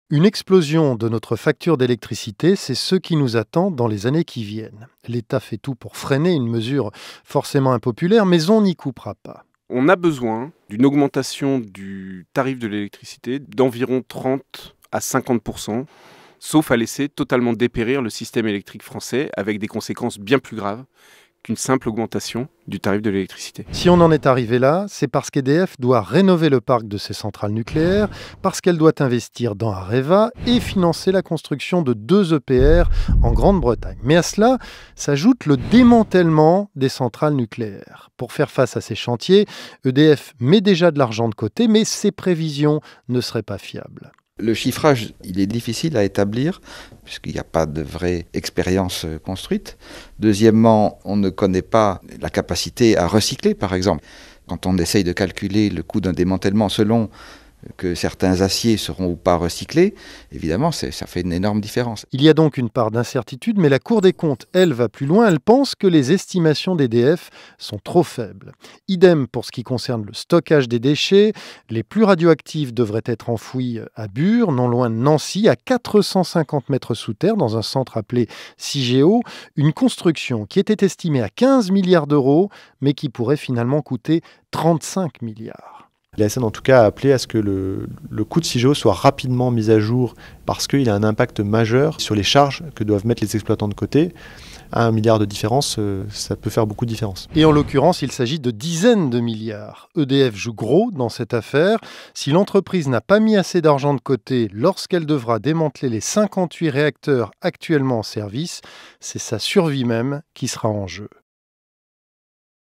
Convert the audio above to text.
Une explosion de notre facture d'électricité, c'est ce qui nous attend dans les années qui viennent. L'État fait tout pour freiner une mesure forcément impopulaire, mais on n'y coupera pas. On a besoin d'une augmentation du tarif de l'électricité d'environ 30 à 50%, sauf à laisser totalement dépérir le système électrique français avec des conséquences bien plus graves qu'une simple augmentation du tarif de l'électricité. Si on en est arrivé là, c'est parce qu'EDF doit rénover le parc de ses centrales nucléaires, parce qu'elle doit investir dans Areva et financer la construction de 2 EPR en Grande-Bretagne. Mais à cela s'ajoute le démantèlement des centrales nucléaires. Pour faire face à ces chantiers, EDF met déjà de l'argent de côté, mais ses prévisions ne seraient pas fiables. Le chiffrage, il est difficile à établir puisqu'il n'y a pas de vraie expérience construite. Deuxièmement, on ne connaît pas la capacité à recycler, par exemple. Quand on essaye de calculer le coût d'un démantèlement selon que certains aciers seront ou pas recyclés, évidemment, ça fait une énorme différence. Il y a donc une part d'incertitude, mais la Cour des comptes, elle, va plus loin. Elle pense que les estimations d'EDF sont trop faibles. Idem pour ce qui concerne le stockage des déchets. Les plus radioactifs devraient être enfouis à Bure, non loin de Nancy, à 450 mètres sous terre, dans un centre appelé CIGEO. Une construction qui était estimée à 15 milliards d'euros, mais qui pourrait finalement coûter 35 milliards. L'ASN en tout cas a appelé à ce que le coût de CIGEO soit rapidement mis à jour parce qu'il a un impact majeur sur les charges que doivent mettre les exploitants de côté. À 1 milliard de différence, ça peut faire beaucoup de différence. Et en l'occurrence, il s'agit de dizaines de milliards. EDF joue gros dans cette affaire. Si l'entreprise n'a pas mis assez d'argent de côté lorsqu'elle devra démanteler les 58 réacteurs actuellement en service, c'est sa survie même qui sera en jeu.